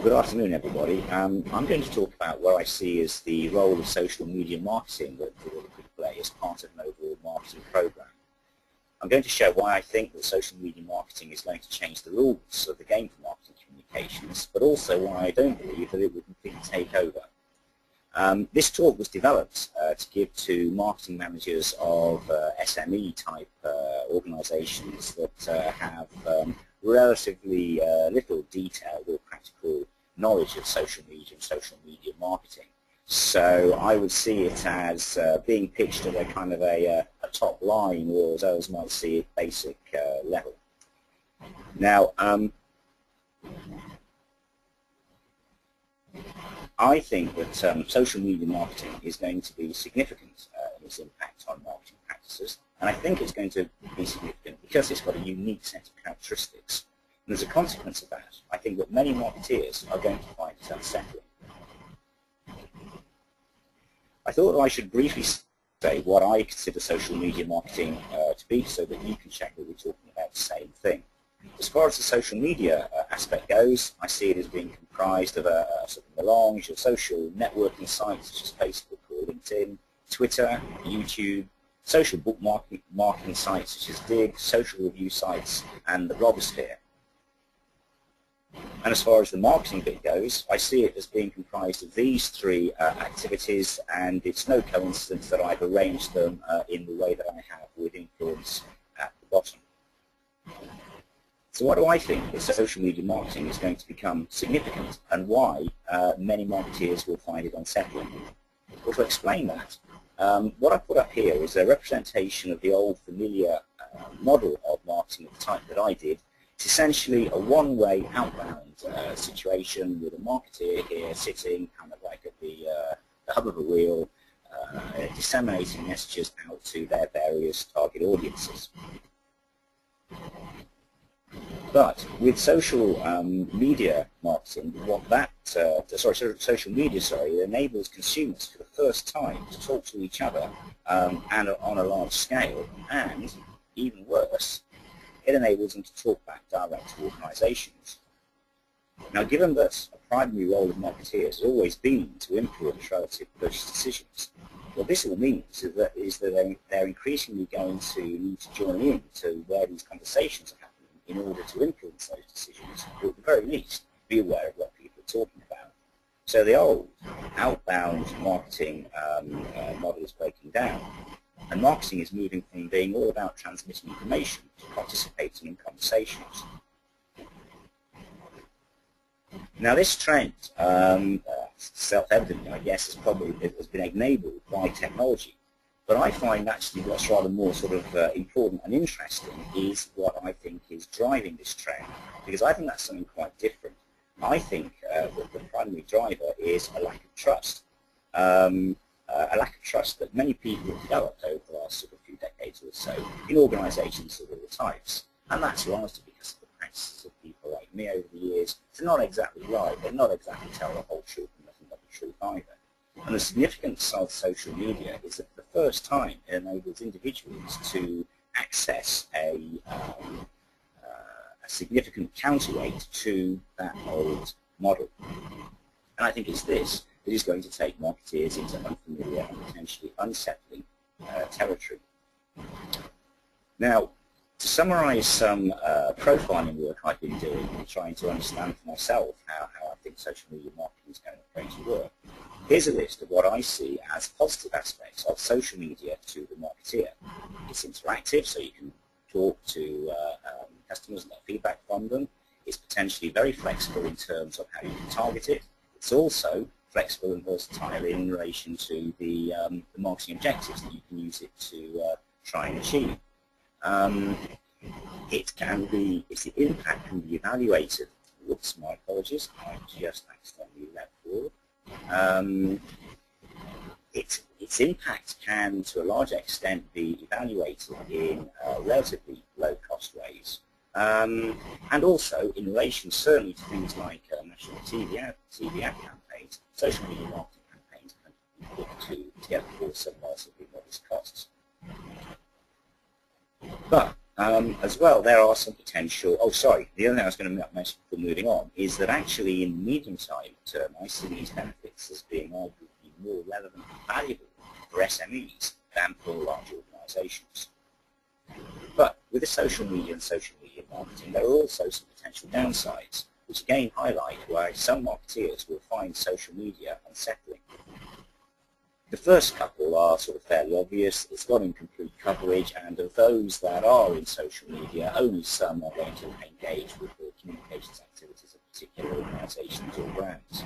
Good afternoon, everybody. I'm going to talk about what I see as the role of social media marketing that could play as part of an overall marketing program. I'm going to show why I think that social media marketing is going to change the rules of the game for marketing communications, but also why I don't believe that it will completely take over. This talk was developed to give to marketing managers of SME-type organizations that have relatively little detailed or practical knowledge of social media and social media marketing. So I would see it as being pitched at a kind of a top line, or as others might see it, basic level. Now, I think that social media marketing is going to be significant in its impact on marketing practices, and I think it's going to be significant because it's got a unique set of characteristics. And as a consequence of that, I think that many marketeers are going to find it unsettling. I thought that I should briefly say what I consider social media marketing to be, so that you can check that we're talking about the same thing. As far as the social media aspect goes, I see it as being comprised of a sort of melange of social networking sites such as Facebook or LinkedIn, Twitter, YouTube, social bookmarking sites such as Dig, social review sites, and the blogosphere. And as far as the marketing bit goes, I see it as being comprised of these three activities, and it's no coincidence that I've arranged them in the way that I have, with influence at the bottom. So what do I think that social media marketing is going to become significant, and why many marketeers will find it unsettling? Well, to explain that, what I put up here is a representation of the old familiar model of marketing of the type that I did. It's essentially a one-way outbound situation with a marketeer here sitting kind of like at the hub of a wheel, disseminating messages out to their various target audiences. But with social media marketing, social media, it enables consumers for the first time to talk to each other and on a large scale, and even worse, it enables them to talk back direct to organizations. Now, given that a primary role of marketeers has always been to influence relative purchase decisions, what this all means is that they're increasingly going to need to join in to where these conversations are happening in order to influence those decisions, or at the very least be aware of what people are talking about. So the old outbound marketing model is breaking down, and marketing is moving from being all about transmitting information to participating in conversations. Now this trend, self-evidently I guess, has been enabled by technology. But I find actually what's rather more sort of important and interesting is what I think is driving this trend, because I think that's something quite different. I think that the primary driver is a lack of trust. A lack of trust that many people have developed over the last sort of few decades or so in organizations of all types. And that's largely because of the practices of people like me over the years to not exactly lie, but not exactly tell the whole truth and nothing but the truth either. And the significance of social media is that for the first time it enables individuals to access a significant counterweight to that old model. And I think it's this that is going to take marketeers into unfamiliar and potentially unsettling territory. Now, to summarize some profiling work I've been doing and trying to understand for myself how I think social media marketing is going to work, here's a list of what I see as positive aspects of social media to the marketeer. It's interactive, so you can talk to customers and get feedback from them. It's potentially very flexible in terms of how you can target it. It's also flexible and versatile in relation to the marketing objectives that you can use it to try and achieve. Its impact can be evaluated. Whoops, my apologies, I just accidentally left forward. Its impact can, to a large extent, be evaluated in relatively low-cost ways, and also in relation, certainly, to things like national TV ad campaigns. Social media marketing campaigns can be put together for some relatively modest costs. But As well, there are some potential, oh sorry, the other thing I was going to mention before moving on is that actually in the medium-term term, I see these benefits as being arguably more relevant and valuable for SMEs than for large organisations. But with the social media and social media marketing, there are also some potential downsides, which again highlight why some marketeers will find social media unsettling. The first couple are sort of fairly obvious. It's got incomplete coverage, and of those that are in social media, only some are going to engage with the communications activities of particular organisations or brands.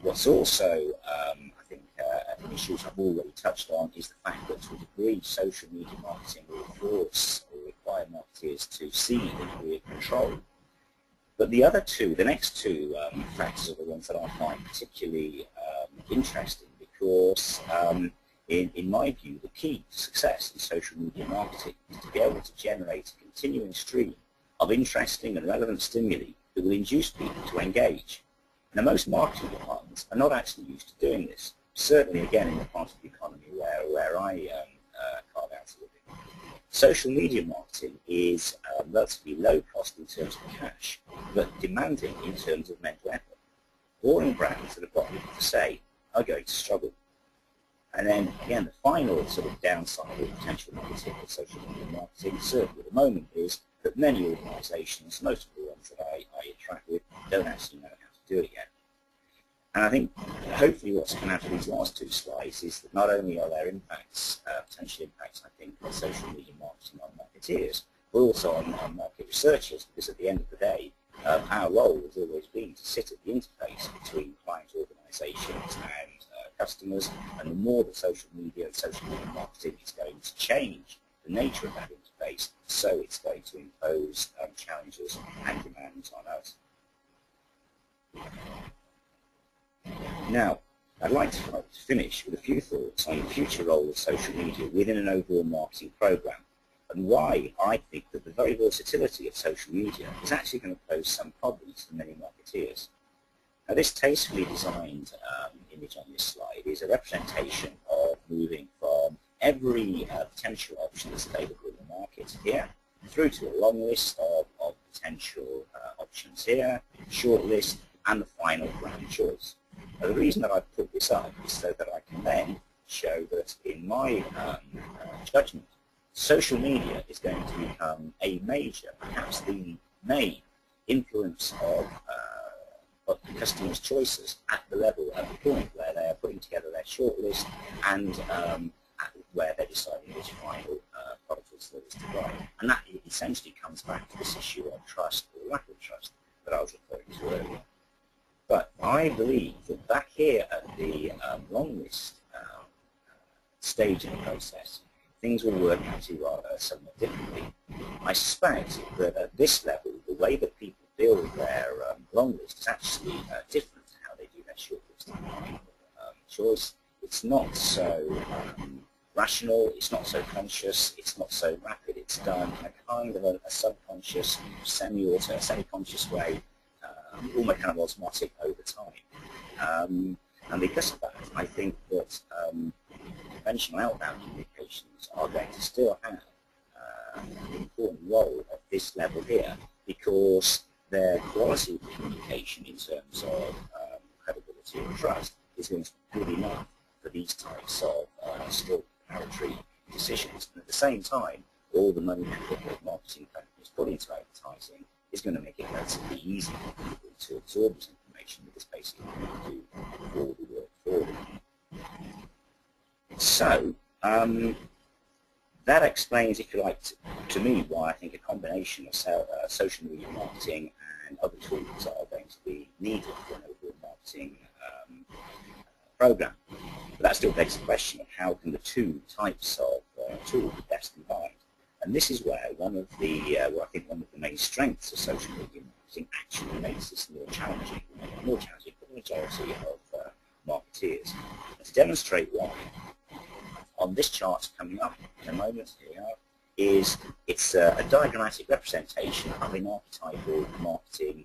What's also, I think, an issue which I've already touched on is the fact that to a degree social media marketing will force or require marketers to see a degree of control. But the other two, the next two factors are the ones that I find particularly interesting because, in my view, the key to success in social media marketing is to be able to generate a continuing stream of interesting and relevant stimuli that will induce people to engage. Now, most marketing departments are not actually used to doing this. Certainly, again, in the part of the economy where I carve out a living. Social media marketing is relatively low cost in terms of cash, but demanding in terms of mental effort. Boring brands that have got little to say are going to struggle. And then, again, the final sort of downside or potential negative of social media marketing, certainly at the moment, is that many organisations, most of the ones that I interact with, don't actually know how to do it yet. And I think hopefully what's come out of these last two slides is that not only are there impacts, potential impacts, I think, on social media marketing on marketeers, but also on market researchers, because at the end of the day, our role has always been to sit at the interface between client organisations and customers, and the more that social media and social media marketing is going to change the nature of that interface, so it's going to impose challenges and demands on us. Now, I'd like to finish with a few thoughts on the future role of social media within an overall marketing program, and why I think that the very versatility of social media is actually going to pose some problems to many marketeers. Now, this tastefully designed image on this slide is a representation of moving from every potential option that's available in the market here through to a long list of potential options here, short list, and the final brand choice. Now, the reason that I've put this up is so that I can then show that in my judgment, social media is going to become a major, perhaps the main influence of the customer's choices at the level, at the point where they are putting together their shortlist and where they're deciding which final product or service to buy. And that essentially comes back to this issue of trust or lack of trust that I was referring to earlier. But I believe that back here at the long list stage in the process, things will work actually rather somewhat differently. I suspect that at this level, the way that people build their long list is actually different to how they do their short list choice. It's not so rational, it's not so conscious, it's not so rapid, it's done in a kind of a subconscious, semi-conscious way, almost kind of osmotic over time. And because of that, I think that conventional outbound communications are going to still have an important role at this level here, because their quality of communication in terms of credibility and trust is going to be good enough for these types of still preparatory decisions. And at the same time, all the money that marketing companies put into advertising is going to make it relatively easy for people to absorb this information, because basically do all the work for them. So, that explains, if you like, to me, why I think a combination of social media marketing and other tools are going to be needed for an overall marketing program. But that still begs the question of how can the two types of tools be best combined. And this is where one of the, well, I think one of the main strengths of social media marketing actually makes this more challenging for the majority of marketeers. And to demonstrate why, on this chart coming up in a moment, here it's a diagrammatic representation of an archetypal marketing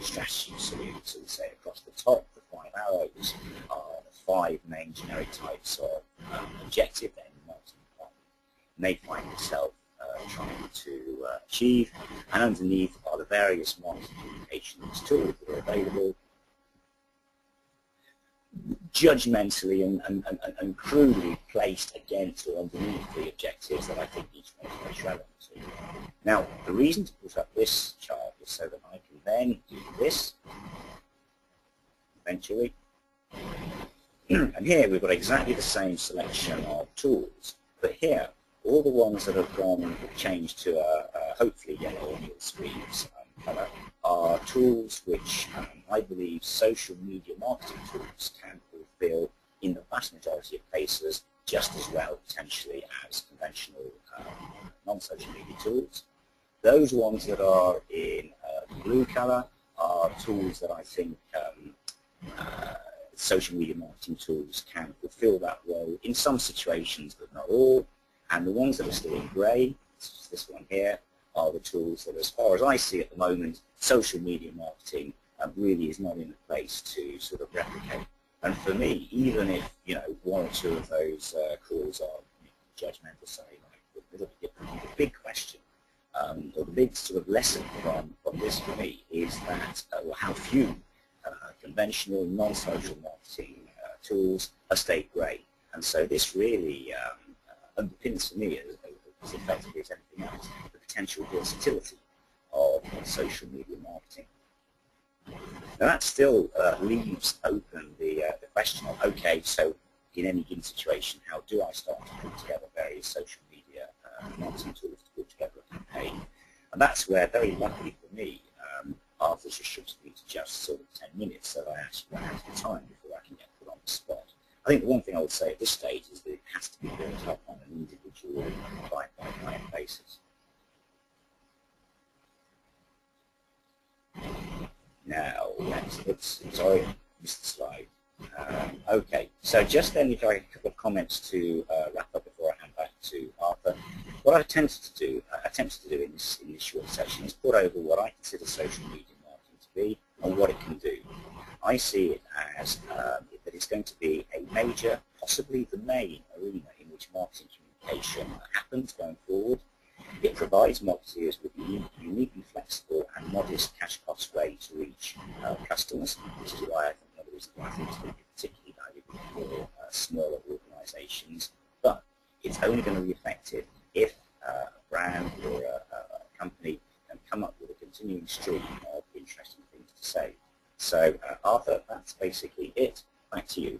strategy solution. So we say across the top, the 5 arrows are the 5 main generic types of objective that any marketing department may find itself trying to achieve, and underneath are the various marketing communications tools that are available, judgmentally and crudely placed against or underneath the objectives that I think each one is most relevant to. Now, the reason to put up this chart is so that I can then do this, eventually. And here we've got exactly the same selection of tools, but here, all the ones that have changed to hopefully yellow or near screens colour are tools which I believe social media marketing tools can fulfill in the vast majority of cases just as well potentially as conventional non-social media tools. Those ones that are in blue colour are tools that I think social media marketing tools can fulfill that role in some situations but not all, and the ones that are still in grey, this one here, are the tools that, as far as I see at the moment, social media marketing really is not in a place to sort of replicate. And for me, even if one or two of those calls are judgmental, say like the big question or the big sort of lesson from this for me is that how few conventional non-social marketing tools are state grey, and so this really underpins for me as effectively as anything else the potential versatility of social media marketing. Now that still leaves open the question of, okay, so in any given situation, how do I start to put together various social media marketing tools to put together a campaign? And that's where, very luckily for me, Arthur's restricted me to just sort of 10 minutes, so I actually run out of time before I can get put on the spot. I think the one thing I would say at this stage is that it has to be built up on an individual client-by-client basis. Now, let's sorry, missed the slide. Okay, so just then, if I have a couple of comments to wrap up before I hand back to Arthur. What I've attempted to do in this short session is put over what I consider social media marketing to be and what it can do. I see it as that it's going to be a major, possibly the main arena in which marketing communication happens going forward. It provides marketers with a uniquely flexible and modest cash cost way to reach customers, which is why I think one of the reasons why I think it's going to be particularly valuable for smaller organisations. But it's only going to be effective if a brand or a company can come up with a continuing stream of interesting things to say. So Arthur, that's basically it. Back to you.